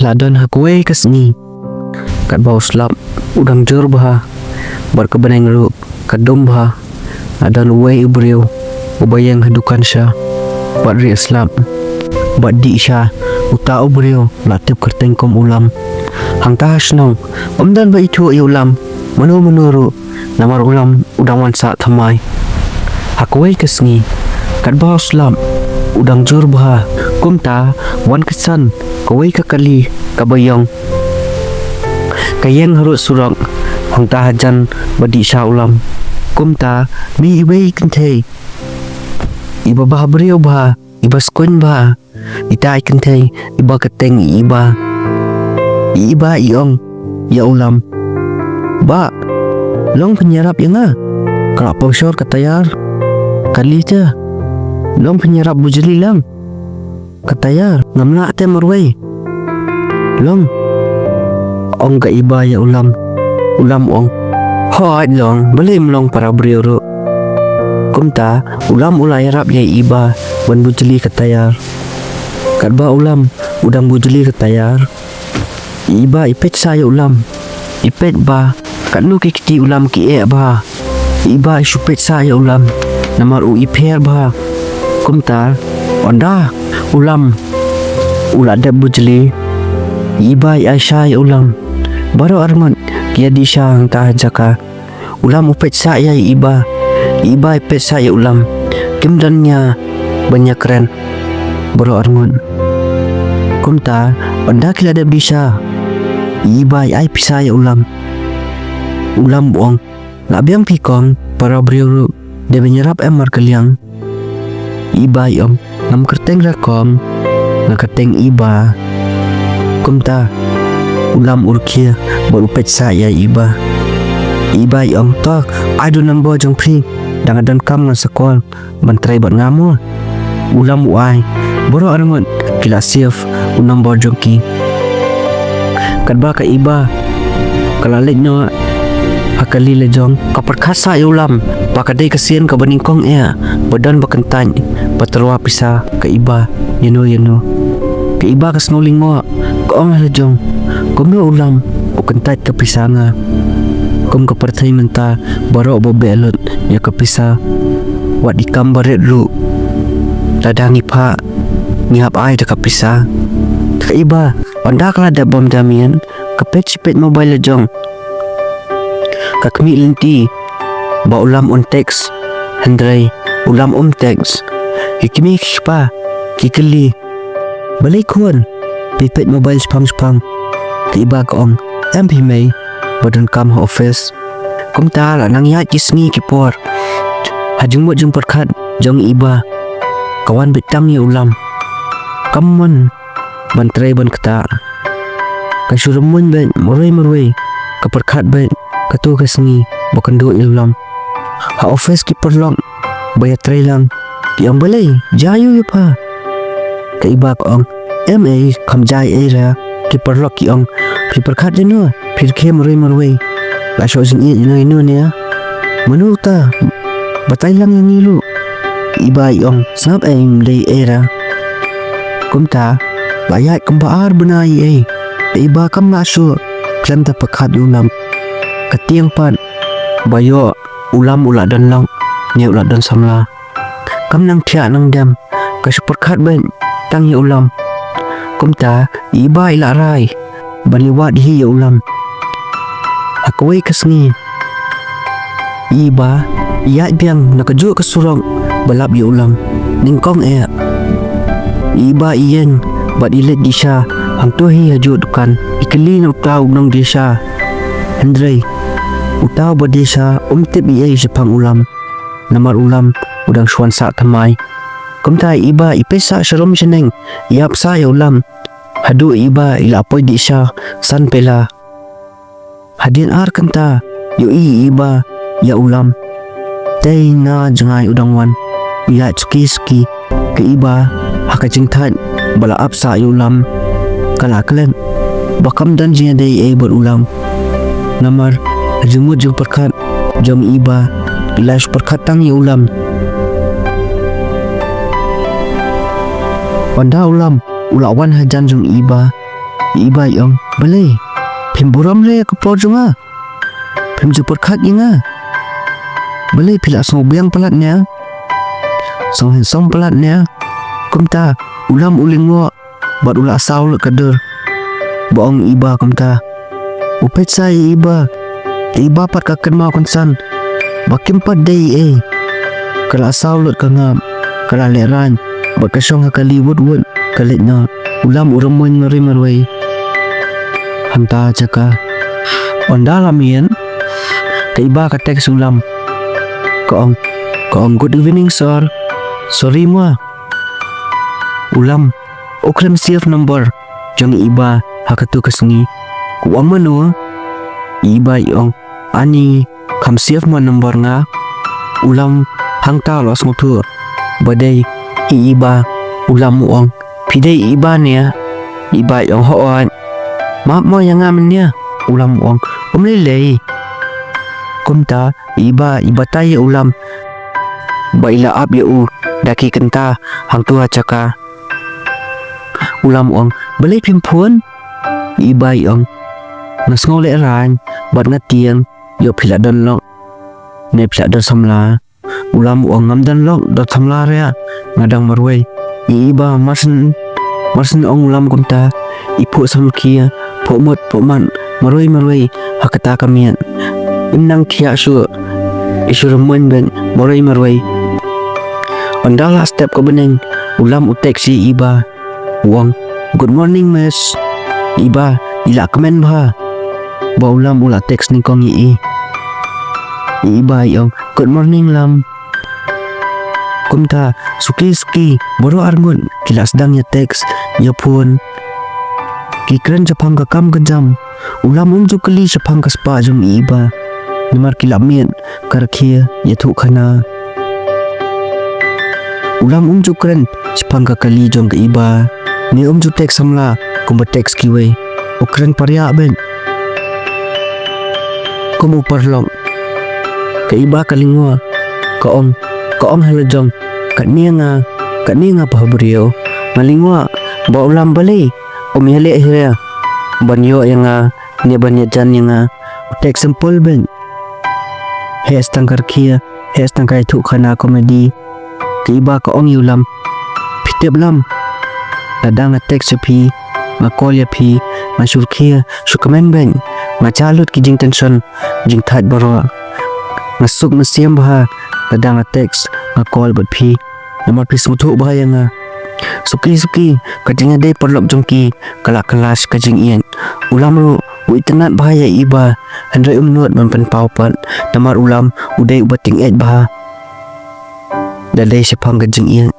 Ladan hakuai kasni kat bau slap udang jur bah berkebeneng ru kadom bah ladan uai ubriu ubayang hadukan sya bat ri slap bat di sya uta ubriu latip kerteng kom ulam hang ta hasnong omdan ba itu ulam manu menuru namar ulam udang wansa thamai hakuai kasni kat bau slap udang jur bah kumta wan kesan kawai kakali kabayong kayeng harus surang hang ta hajan badi sya ulam kumta mi ibai kentei iba bah beriu bah iba skun bah itai kentei iba keteng iba iong ya ulam ba long penyerap yang ah kalau posyor katayar kali je long penyerap bujeli lang katayar ngamna te marway long ong ka iba ya ulam ong hoi long belim long para beriuru kumta ulam ulai rap ya iba ban bujeli katayar katba ulam udang bujeli katayar iba ipet saya ulam ipet ba katnu kiti ulam ki ba iba isupet saya ulam namar u iper ba kumta onda ulam ulada bujeli ibai aisyah ya ulam baru arman kia di syang ta jaka ulam upet saya iba ipet saya ulam kimdannya banyak keren baru arman kumta onda kila ada bisa ibai ai pisa ya ulam buang labiang pikong para beriuru dia menyerap emar keliang ibai nam kerteng rakom na kerteng iba kumta ulam urkia baru pet saya iba om tok adu nambo jong pri dangadan kam na sekol bantrai bat ngamul ulam uai boro arangon kila siaf unam bo jong ki kadba ka iba kalalik no hakali lejong kapar khasa ya ulam pakadai kasian ka baningkong badan bakentany paterwa pisa ka iba yano ka iba kas nguling mo kaong lejong kumno ulam ukentat ka pisa nga kum kapartay menta baro bobelot ya ka pisa wat ikam baret ru ladangi pa ngihap ai da ka pisa ka iba onda kala da bom damian kapet sipet mobile lejong kakmi linti ba ulam on text handrai ulam text hikmi kispa kikeli balik Khun pipet mobile spam tiba kong MP may badan kam office kumta la nang ya kisngi kipor hajung mo jung perkat jong iba kawan betang ya ulam kamon bantrai ban kata kasuramun ben moroi kaperkat ben katu kasngi bakando ulam ha office ki perlong bayat tray lang tiang balay jayu ya pa ka iba ko MA kamjai era ki perlok ki ong pi perkat dino pir ke moroi la sho sing ino ne manuta batay lang yang ilu iba ong sab aim lay era kumta bayat kumbaar benai iba kam masuk klanta pekat ulam ketiang pan bayo ulam ula dan lang nya ula dan samla kam nang thia nang dam ka superkat ben tang ya ulam kumta iba ila rai baliwat hi ya ulam akwai kasngi iba iya biang nakaju ka surong balap ya ulam ningkong iba iyen bat ilet di sya hang tu hi haju dukan ikeli na utau nang di sya Andrei utau ba di sya tip sepang ulam namar ulam udang swan sa thamai kumta iba ipesa sharom seneng iap sa ya ulam hadu iba ila apoy di sya san pela hadin ar kanta yo iba ya ulam tay na jangai udang wan ya ski ke iba hakajing tan bala apsa ya ulam kala kalen bakam dan jinya dai berulam namar jumut jum perkat jom iba bilas perkatang ya ulam Wanda ulam ulawan hajan jung iba iba yong bale phim buram le ka po junga phim ju perkhat inga bale phila so biang pelatnya so handsome pelatnya kumta ulam ulingwa bat ula saw le kader boong iba kumta upet sai iba pat ka kenma konsan bakim pat dei kala saw le ka ngam kala leran bat ka song ka liwut wut kalit na ulam uramun ngari marwai hanta jaka onda lamien kaiba ka teks ulam kaong good evening sir sorry mua ulam okrem siaf number jong iba hakatu kasungi kuang manu iba yong ani kam siaf mo number nga ulam hangta los mutu badai iba ulam muong pidai iba nia iba yong hoan ma mo yang amnya ulam muong umlelei kumta iba tayo ulam baila ab u daki kenta hang tua caka ulam ong balik pimpun iba yong nas ngole ran bat ngatiang yo phila dan lok ne phila dan samla ulam ong ngam dan lok dot samla rea ngadang marwai iba masen ong ulam kumta ipu samkia pomot poman marwai hakata kamian inang kia su isu remun ben marwai ondala step ke beneng ulam utek si iba uang good morning miss iba ila kemen bah ba ulam ula teks ni kong iba yong good morning lam kumta suki boro arngun kila sedang ya teks ya pun kikren japang ka kam kejam ulam unjuk keli japang ka spa jom iba nimar kila mien karkia ya tu khana ulam unjuk kren japang ka kali jom ke iba ni unjuk teks samla kumba teks kiwe ukren parya ben kumu parlong ke iba kalingwa kaong halajong kat nianga pahabrio malingwa ba ulam bali umihali ahira banyo yang ni banyak jan yang teks sampul ben hes tangkar kia hes tangkai tu khana komedi ke iba kaong ulam pitep lam ladang teks pi makol ya pi masur kia sukamen ben macalut ki jing tension jing that baro masuk mesiam bah ladang teks makol bat pi nomor pi smutu bah yang suki kajing ade perlop jongki kelak kelas kajing ian ulam ru uitenat bahaya iba handai umnut mempen paupat namar ulam udai ubating et bah dalai sepang kajing ian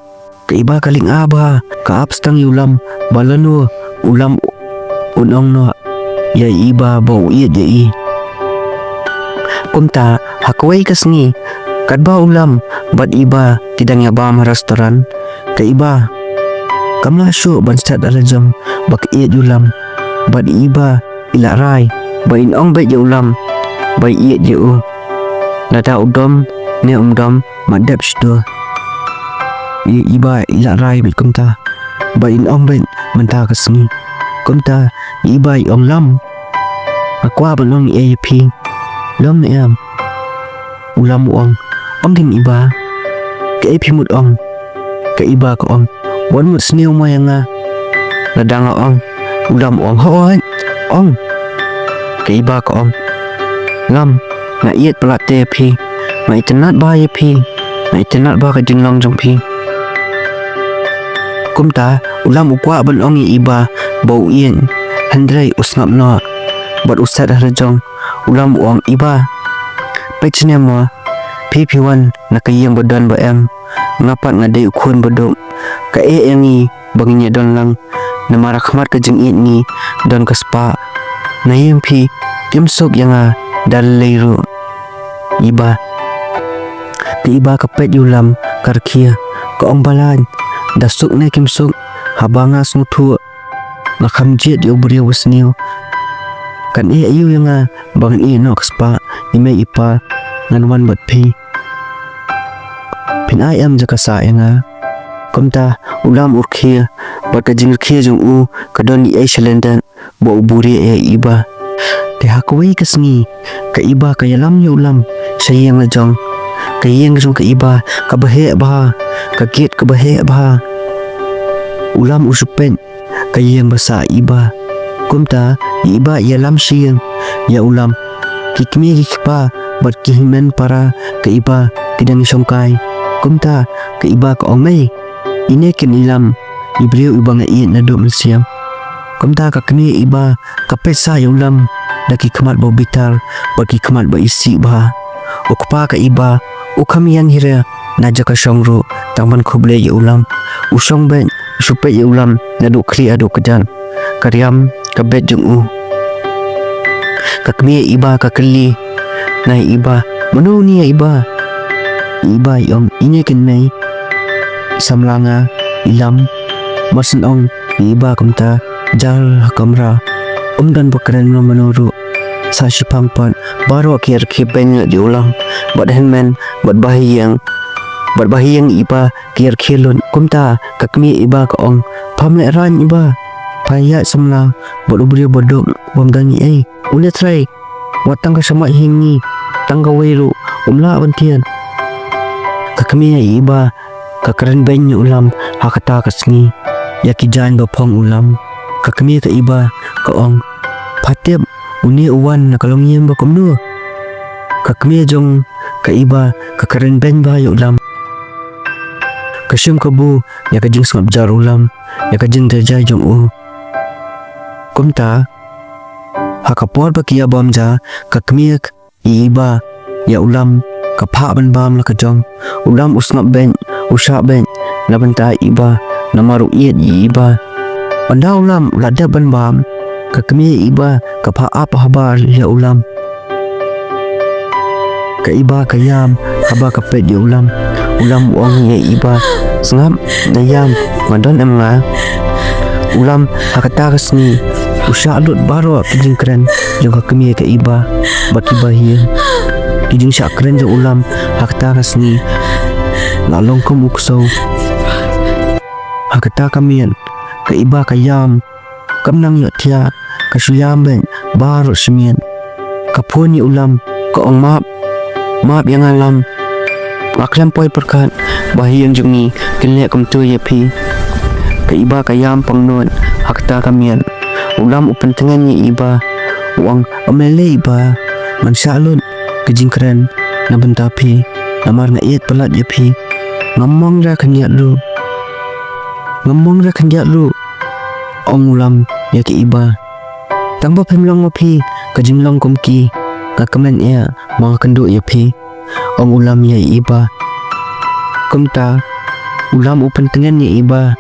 ke iba kaling aba ka abstang ulam balanu ulam unong no ya iba bau iet ya kumta hakwai kasngi kadba ulam bat iba tidang ya bam restoran ke iba kamla syu ban stat alajam bak iet ulam bat iba ila rai bain ong bet je ulam bai iet je nada udom ne umdom madap shdo iba ila rai bet kumta bain ong bet menta kasngi kumta iba ong lam akwa balong ap lam ne am ulam ong ongin iba ke ap mut ong ke iba ko ong wan mut snew mo yang ladang ong ulam ong hoan ong ke iba ko ong lam na iet pelat te pi mai tenat ba ye pi mai tenat ba ka jinglong jong pi kumta ulam ukwa ban ong iba bau ien handrai usngap no bat usat harajong ulam ong iba pechne mo pp1 nakayang badan ba em ngapat ngadai ukun badok ka yangi banginya don lang namara khmat ka jing it ni don ka spa na yempi kimsok yang dalairu iba tiba ka pet ulam karkia ka ong balan dasuk ne kimsok habanga smutu nakam jet yo buri wasniu kan ayu yang bang no spa ni me ipa ngan wan bat pi pin ayam jaka sa yang kumta ulam urkhia bat ka jing khia jung kadon ni ai shalenden bo uburi iba ke hakawai kasngi ka iba ka yalam ya ulam sayang la jong ka yeng jong ka iba ka bahe ba ka get ka bahe ba ulam usupen ka yeng basa iba kumta iba yalam siyang ya ulam kikmi kikpa bat kihimen para ka iba kidang songkai kumta ka iba ka omay ine kin ilam ibriu ibang iit na do siam kumta ka kni iba ka pesa ya ulam daki kamat ba bitar bagi kamat ba isi ba ukpa ka iba ukamian hira naja ka shongru tangman khoble ya ulam usong ben supe ya ulam nadu kli adu kejan karyam ka bet jung u kakmi iba ka kli nai iba manu ni ya iba yong ine kin nai samlanga ilam masan ong iba kumta jar kamra dan bakaran menuru sa sipang pan baru akhir kipeng di ulang bad handman bad bahiyang iba kir khilun kumta kakmi iba ka ong pamle ran iba paya samla bad ubri bodok bomdani ule try watang ka sama hingi tangga weiru umla bantian kakmi iba kakaran ben ulam hakata kasngi yakijan bapong ulam kakmi ka iba ka ong patip uni uwan na kalongyen ba kumnu kakmi jong ka iba kakaran ben ba ya ulam kasyum kabu ya kajing sngap jar ulam ya kajing terjai jong u kumta hakapor ba kia bomja kakmi iba ya ulam kapha ban bam la kajong ulam usngap ben usha ben labanta iba namaru iet iba anda ulam lada ban bam kakmi iba kapha apa habar ya ulam ka iba kayam haba kapet ya ulam uang ya iba sengap nayam ngadon emla ulam hakata kasni usha alut baro kijing keren jong kakmi ka iba baki bahir kijing syak keren jong ulam hakata kasni lalong kum uksau hakata kamian ka iba kayam kamnang yo tia kasuyam ben baru semien kapuni ulam ka ong map yang alam aklam poi perkat bahiyang jungi kinle kum tu ye pi ka iba kayam pangnon hakta kamian ulam upen tengan ye iba uang amele iba mansalun kejing keren na bentapi namar na iet pelat ye pi ngamong ra kanyat lu ong ulam ya ki iba tangba pemlong pi kajing long kumki kakamen ya mga kendo ya pi ong ulam ya iba kumta ulam upan tengan ya iba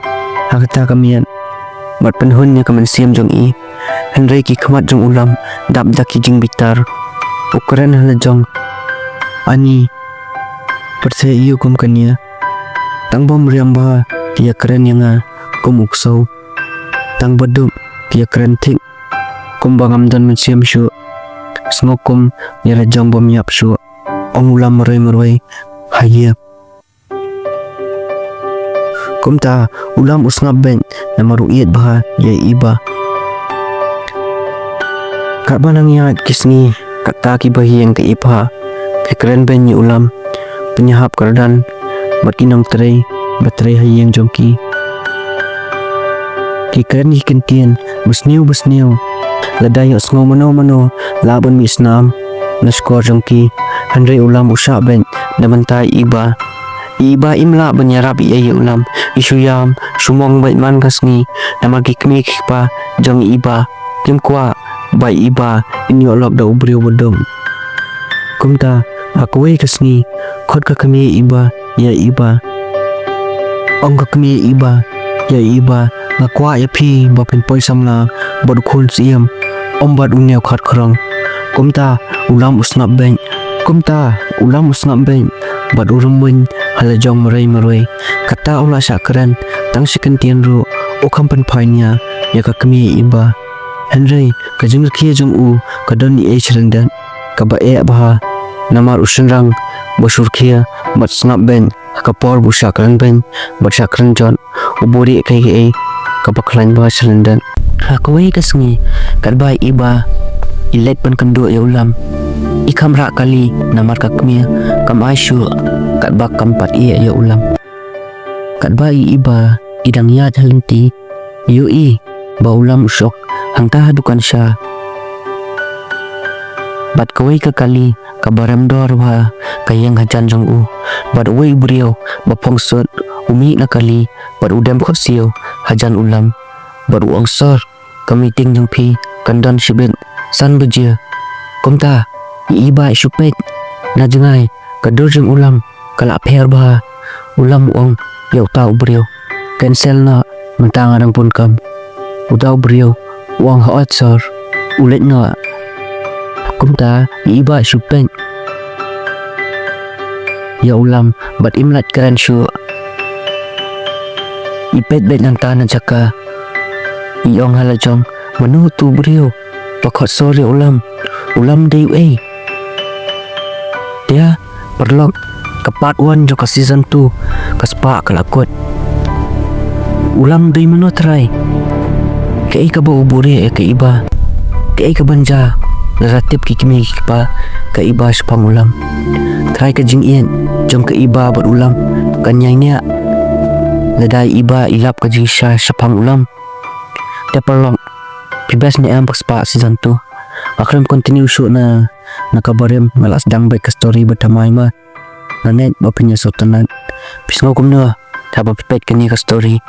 hakata kamian mat penhun ya kamen siam jong i henry ki kamat jong ulam dap daki jing bitar ukuran hala jong ani perse iyo kum kanya tangbom riamba kia keren yang kum uksau tang baduk kia keren tik kum bangam dan mensiam syu smokum ya rajang bom yap syu ong ulam meroy hayap kumta ulam usngap ben namaru iet bah ya iba kat banang yat kisni kata ki bahiyang ke iba kekeren ben ya ulam penyahap kerdan berkinong terai baterai hayang jongki kekeren ikintian besniu ladayo sngo mano laban mi snam naskor jongki handre ulam usha ben namantai iba imla banyarap iya ulam isuyam sumong bait man kasngi namagi kmi pa jong iba kim kwa bai iba inyo lok da ubriu bodong kumta hakwe kasngi khot ka kmi iba ya iba ong ka kmi iba ya iba ngakwa ya phi bapin poi samla bod khun siam ombad unyau khat khrong kumta ulam usnap ben bad urumun halajong merai kata ula sakran tang sikan tian ru okam pen painya ya ka kmi iba henry kajung khie jong u kadon ni chrendan ka ba bah namar usenrang bosur khia bat snap ben kapor bu sakran ben bat sakran jon ubori kai ka baklan ba chrendan Kawai kasngi kadbai iba ilet pan kendo ya ulam ikam rak kali namar kakmia kam aisyu kadbak kampat iya ya ulam kadbai iba idang ya halenti yui ba ulam usok hangta dukan sya bat kawai ka kali kabaram dor ba kayang hajan jong u bat wei brio ba pongsot umi na kali bat udam khosio hajan ulam bat uang sor kamiting jong pi kandan shibet san bejia komta iba isupet na jengai kadur jong ulam kala pher ba ulam uang yau tau brio cancel na mentang arang pun kam udau brio uang hoat sor ulet na komta iba isupet ya ulam bat imlat keren syu ipet bet nanta na jaka iong halajong manu tu brio pakot sore ulam day dia perlok ke part 1 jo ke season 2 Ka Spah kelakot ulam day manu try ke ka ba ubure ke iba ke ka banja Narrated kikimi pa ke iba spang ulam try ke jing ien jom ke iba ber ulam kanyai nia ladai iba ilap ke jing sha spang ulam dia perlok pibas ni am Ka Spah season 2 akhirnya continue show na nakabarem malas dang baik ke story bertamai ma nanet bapinya sotanan pisngo kumno taba pipet kini ke story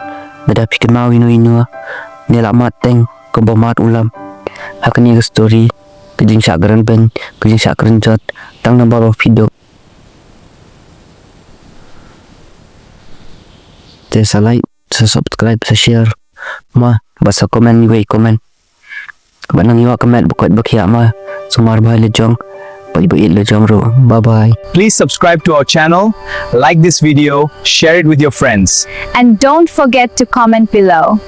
beda pikir mau inu ni lamat teng ke bomat ulam hakni ke story kejing sakren ben kejing sakren jot tang na baro video te sa like sa subscribe sa share ma basa komen ni komen banang iwa comment bukot bakia ma sumar bhai lejong bait lejong ro bye bye. Please subscribe to our channel, like this video, share it with your friends. And don't forget to comment below.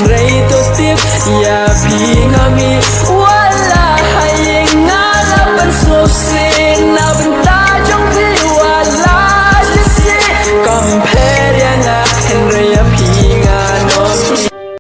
Narrated, ya pi ngami